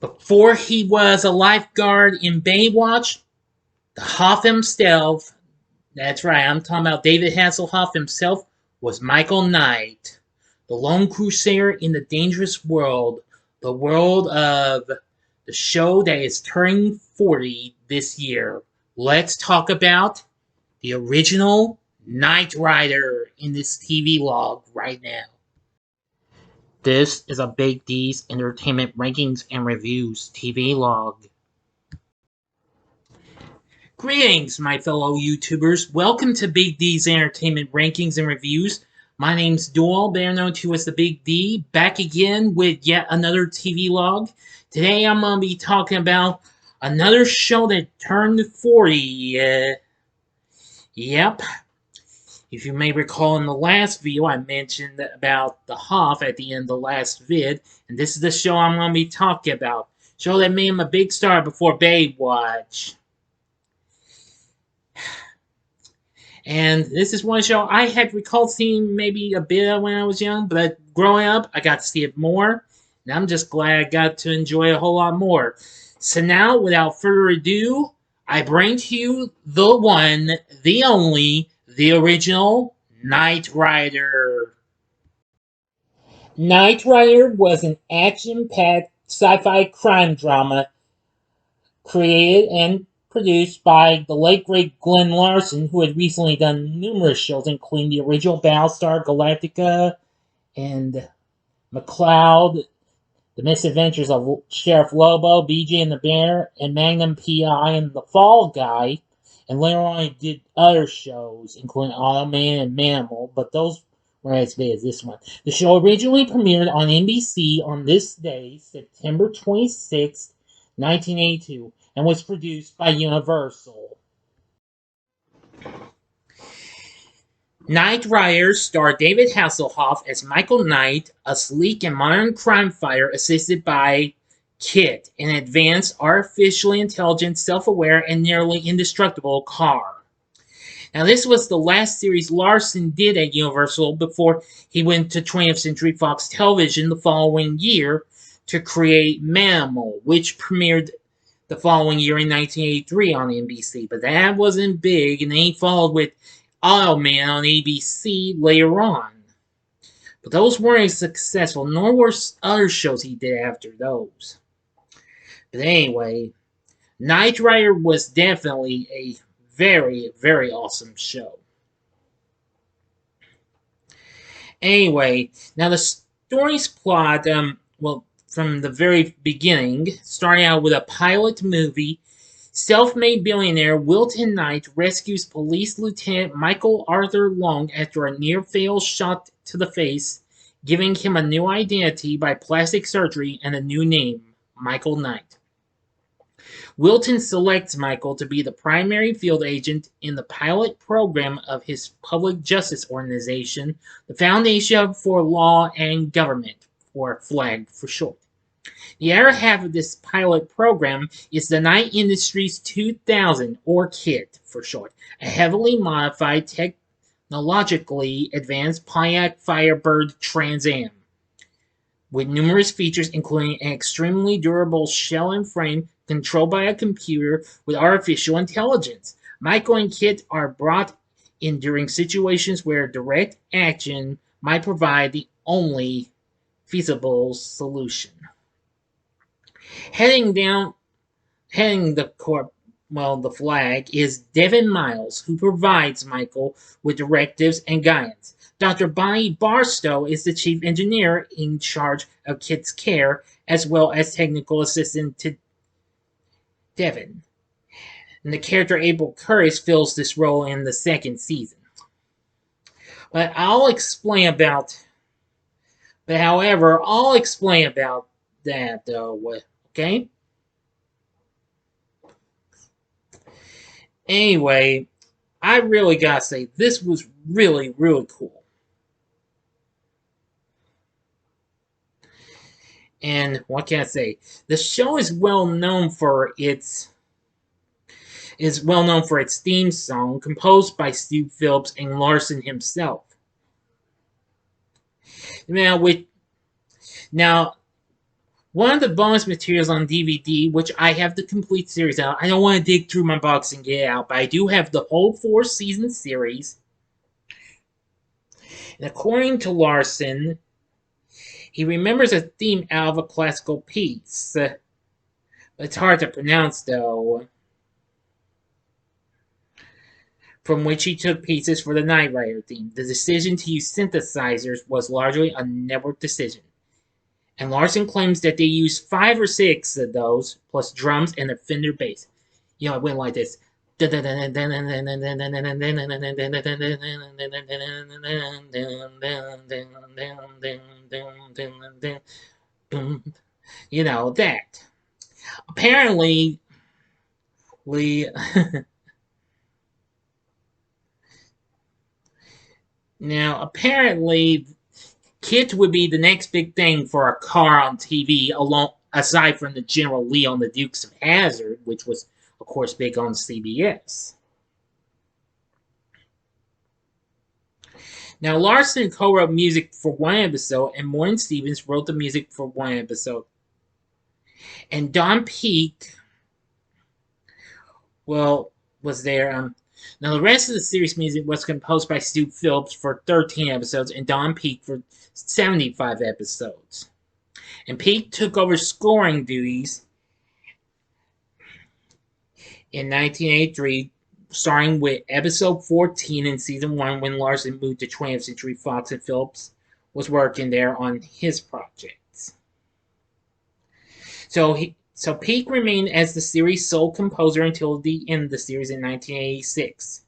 Before he was a lifeguard in Baywatch, the Hoff himself, that's right, I'm talking about David Hasselhoff himself, was Michael Knight, the lone crusader in the dangerous world, the world of the show that is turning 40 this year. Let's talk about the original Knight Rider in this TV log right now. This is a Big D's Entertainment Rankings and Reviews TV log. Greetings, my fellow YouTubers. Welcome to Big D's Entertainment Rankings and Reviews. My name's Doyle, better known to as the Big D, back again with yet another TV log. Today I'm going to be talking about another show that turned 40. Yep. If you may recall in the last video, I mentioned about the Hoff at the end of the last vid, and this is the show I'm going to be talking about. Show that made him a big star before Baywatch. And this is one show I had recalled seeing maybe a bit when I was young, but growing up, I got to see it more, and I'm just glad I got to enjoy it a whole lot more. So now, without further ado, I bring to you the one, the only, the original Knight Rider. Knight Rider was an action-packed sci-fi crime drama created and produced by the late great Glenn Larson, who had recently done numerous shows, including the original Battlestar Galactica and McCloud, The Misadventures of Sheriff Lobo, BJ and the Bear, and Magnum P.I. and The Fall Guy. And later on, he did other shows, including Automan and Manimal, but those weren't as big as this one. The show originally premiered on NBC on this day, September 26, 1982, and was produced by Universal. Knight Rider starred David Hasselhoff as Michael Knight, a sleek and modern crime fighter assisted by KITT, an advanced, artificially intelligent, self-aware, and nearly indestructible car. Now, this was the last series Larson did at Universal before he went to 20th Century Fox Television the following year to create Manimal, which premiered the following year in 1983 on NBC. But that wasn't big, and then he followed with Automan on ABC later on. But those weren't as successful, nor were other shows he did after those. But anyway, Knight Rider was definitely a very, very awesome show. Anyway, now the story's plot, from the very beginning, starting out with a pilot movie, self-made billionaire Wilton Knight rescues Police Lieutenant Michael Arthur Long after a near-fatal shot to the face, giving him a new identity by plastic surgery and a new name, Michael Knight. Wilton selects Michael to be the primary field agent in the pilot program of his public justice organization, the Foundation for Law and Government, or FLAG for short. The other half of this pilot program is the Knight Industries 2000, or KITT for short, a heavily modified, technologically advanced Pontiac Firebird Trans Am, with numerous features including an extremely durable shell and frame controlled by a computer with artificial intelligence. Michael and KITT are brought in during situations where direct action might provide the only feasible solution. Heading the flag is Devin Miles, who provides Michael with directives and guidance. Dr. Bonnie Barstow is the chief engineer in charge of KITT's care, as well as technical assistant to Devin. And the character April Curtis fills this role in the second season. But I'll explain about that though, okay? Anyway, I really gotta say, this was really, really cool. And what can I say? The show is well known for its theme song, composed by Steve Phillips and Larson himself. Now, One of the bonus materials on DVD, which I have the complete series out. I don't want to dig through my box and get it out, but I do have the whole 4-season series. And according to Larson, he remembers a theme out of a classical piece. It's hard to pronounce, though. From which he took pieces for the Knight Rider theme. The decision to use synthesizers was largely a network decision. And Larson claims that they used 5 or 6 of those, plus drums and a Fender bass. You know, it went like this. You know, that. Apparently, now, apparently, Kit would be the next big thing for a car on TV, aside from the General Lee on the Dukes of Hazzard, which was, of course, big on CBS. Now, Larson co-wrote music for one episode, and Morton Stevens wrote the music for one episode. And Don Peake, well, was there. Now, the rest of the series music was composed by Stu Phillips for 13 episodes and Don Peake for 75 episodes. And Peake took over scoring duties in 1983, starting with episode 14 in season 1 when Larson moved to 20th Century Fox and Phillips was working there on his projects. So Peake remained as the series' sole composer until the end of the series in 1986.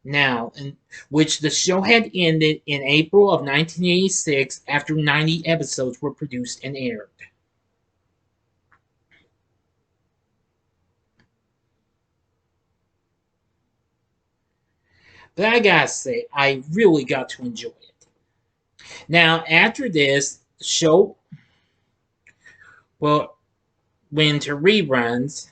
Now, in which the show had ended in April of 1986 after 90 episodes were produced and aired. But I gotta say, I really got to enjoy it. Now, after this, the show went to reruns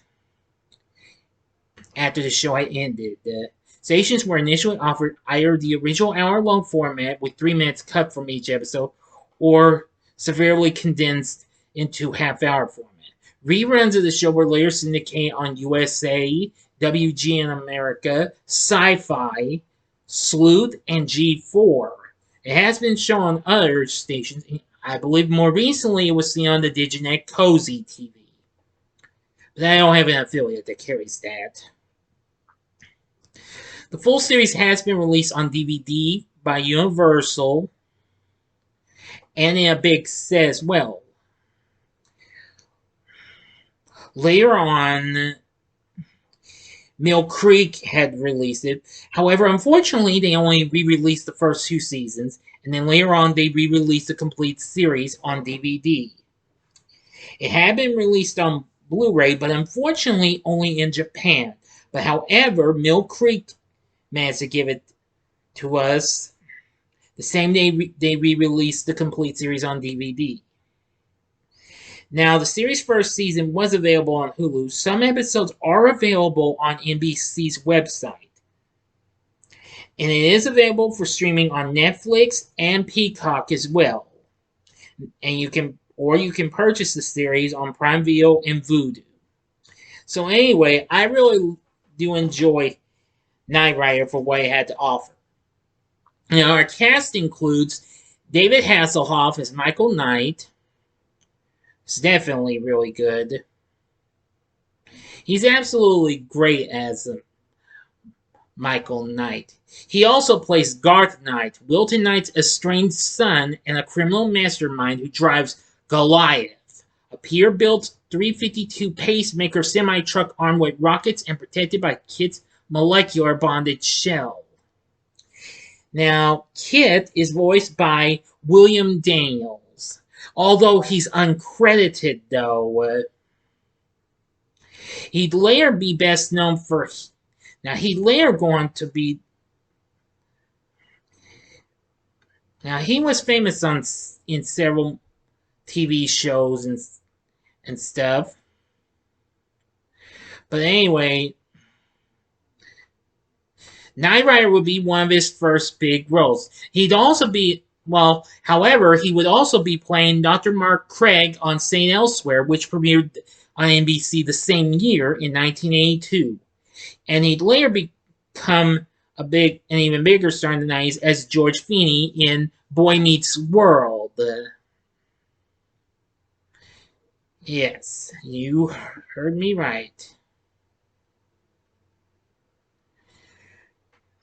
after the show had ended. The stations were initially offered either the original hour-long format with 3 minutes cut from each episode, or severely condensed into half-hour format. Reruns of the show were later syndicated on USA, WGN America, Sci-Fi, Sleuth, and G4. It has been shown on other stations. I believe more recently it was seen on the Diginet Cozy TV. But I don't have an affiliate that carries that. The full series has been released on DVD by Universal and in a big set as well. Later on, Mill Creek had released it. However, unfortunately, they only re-released the first 2 seasons, and then later on they re-released the complete series on DVD. It had been released on Blu-ray, but unfortunately only in Japan. But however, Mill Creek managed to give it to us the same day they re-released the complete series on DVD. Now, the series' first season was available on Hulu. Some episodes are available on NBC's website. And it is available for streaming on Netflix and Peacock as well. And you can purchase the series on Prime Video and Vudu. So anyway, I really do enjoy Knight Rider for what it had to offer. Now, our cast includes David Hasselhoff as Michael Knight. It's definitely really good. He's absolutely great as Michael Knight. He also plays Garth Knight, Wilton Knight's estranged son and a criminal mastermind who drives Goliath, a Peterbilt 352 pacemaker semi-truck armed with rockets and protected by Kit's molecular bonded shell. Now, Kit is voiced by William Daniels. Although he's uncredited, though. He'd later be best known for... Now, he'd later go on to be... Now, he was famous in several TV shows and stuff. But anyway, Knight Rider would be one of his first big roles. He'd also be Well, however, he would also be playing Dr. Mark Craig on St. Elsewhere, which premiered on NBC the same year in 1982. And he'd later become an even bigger star in the 90s as George Feeney in Boy Meets World. Yes, you heard me right.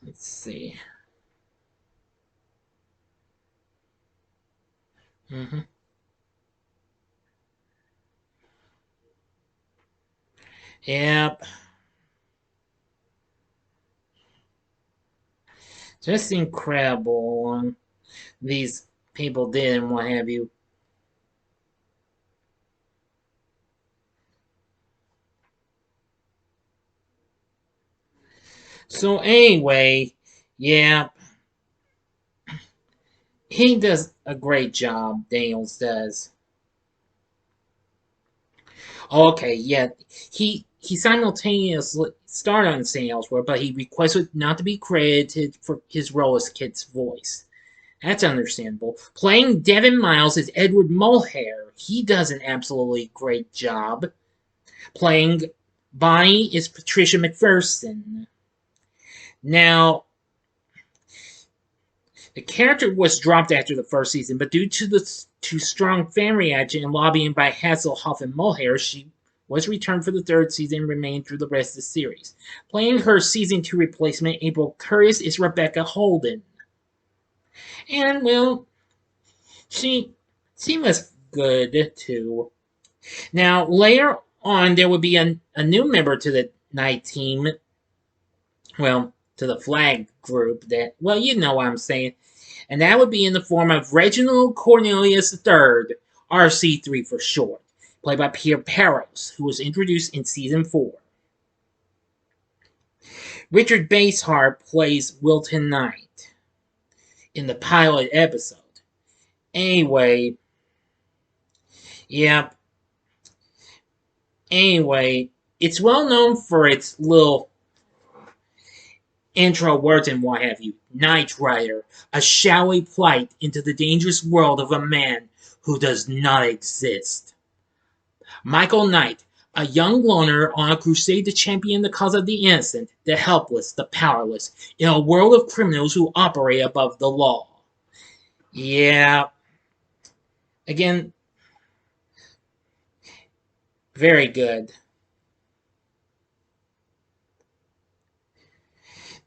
Let's see. Mm-hmm. Yep. Just incredible. These people did and what have you. So anyway, yeah, he does a great job. Daniels does. Okay, yeah, he simultaneously starred on St. Elsewhere, but he requested not to be credited for his role as Kit's voice. That's understandable. Playing Devin Miles as Edward Mulhare, he does an absolutely great job. Playing Bonnie is Patricia McPherson. Now, the character was dropped after the first season, but due to strong fan reaction and lobbying by Hasselhoff and Mulhare, she was returned for the third season and remained through the rest of the series. Playing her season 2 replacement, April Curtis, is Rebecca Holden. And, well, she, she was good, too. Now, later on, there would be a new member to the night team, well, to the flag group that, well, you know what I'm saying. And that would be in the form of Reginald Cornelius III, RC3 for short, played by Pierre Peros, who was introduced in season 4. Richard Basehart plays Wilton Knight in the pilot episode. Anyway, yeah, anyway, it's well known for its little intro words and what have you. Knight Rider, a shadowy flight into the dangerous world of a man who does not exist. Michael Knight, a young loner on a crusade to champion the cause of the innocent, the helpless, the powerless, in a world of criminals who operate above the law. Yeah, again, very good.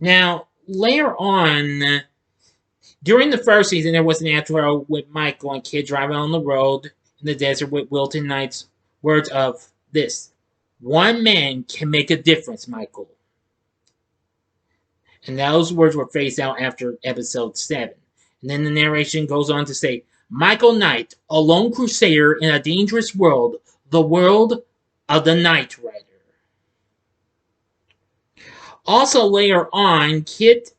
Now, later on, during the first season, there was an outro with Michael and Kid driving on the road in the desert with Wilton Knight's words of this: "One man can make a difference, Michael." And those words were phased out after episode 7. And then the narration goes on to say, "Michael Knight, a lone crusader in a dangerous world, the world of the Knight Rider." Also later on, Kit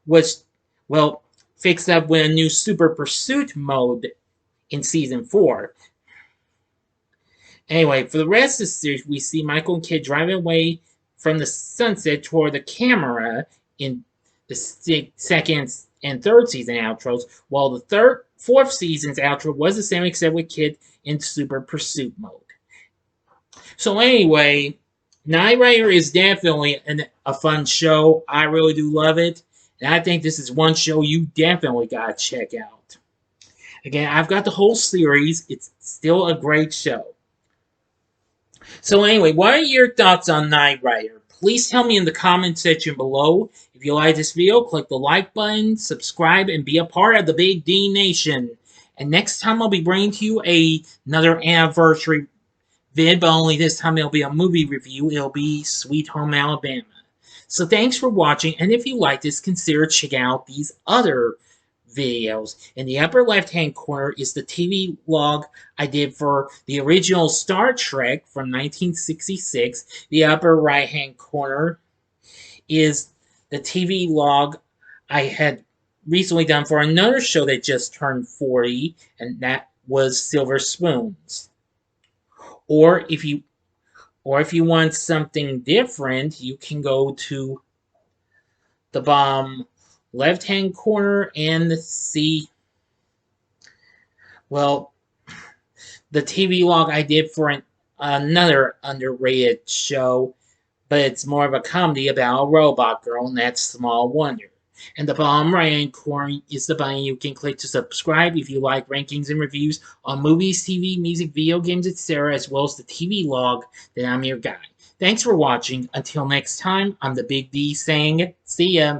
was, well, fixed up with a new Super Pursuit mode in season 4. Anyway, for the rest of the series, we see Michael and Kid driving away from the sunset toward the camera in the second and third season outros, while the fourth season's outro was the same except with Kid in Super Pursuit mode. So anyway, Knight Rider is definitely a fun show. I really do love it. And I think this is one show you definitely gotta check out. Again, I've got the whole series. It's still a great show. So anyway, what are your thoughts on Knight Rider? Please tell me in the comment section below. If you like this video, click the like button, subscribe, and be a part of the Big D Nation. And next time I'll be bringing to you another anniversary vid, but only this time it'll be a movie review. It'll be Sweet Home Alabama. So thanks for watching, and if you like this, consider checking out these other videos. In the upper left-hand corner is the TV log I did for the original Star Trek from 1966. The upper right-hand corner is the TV log I had recently done for another show that just turned 40, and that was Silver Spoons. Or if you want something different, you can go to the bottom left-hand corner and see Well, the TV log I did for another underrated show, but it's more of a comedy about a robot girl, and that's Small Wonder. And the bottom right hand corner is the button you can click to subscribe if you like rankings and reviews on movies, TV, music, video games, etc., as well as the TV log. Then I'm your guy. Thanks for watching. Until next time, I'm the Big D saying, see ya.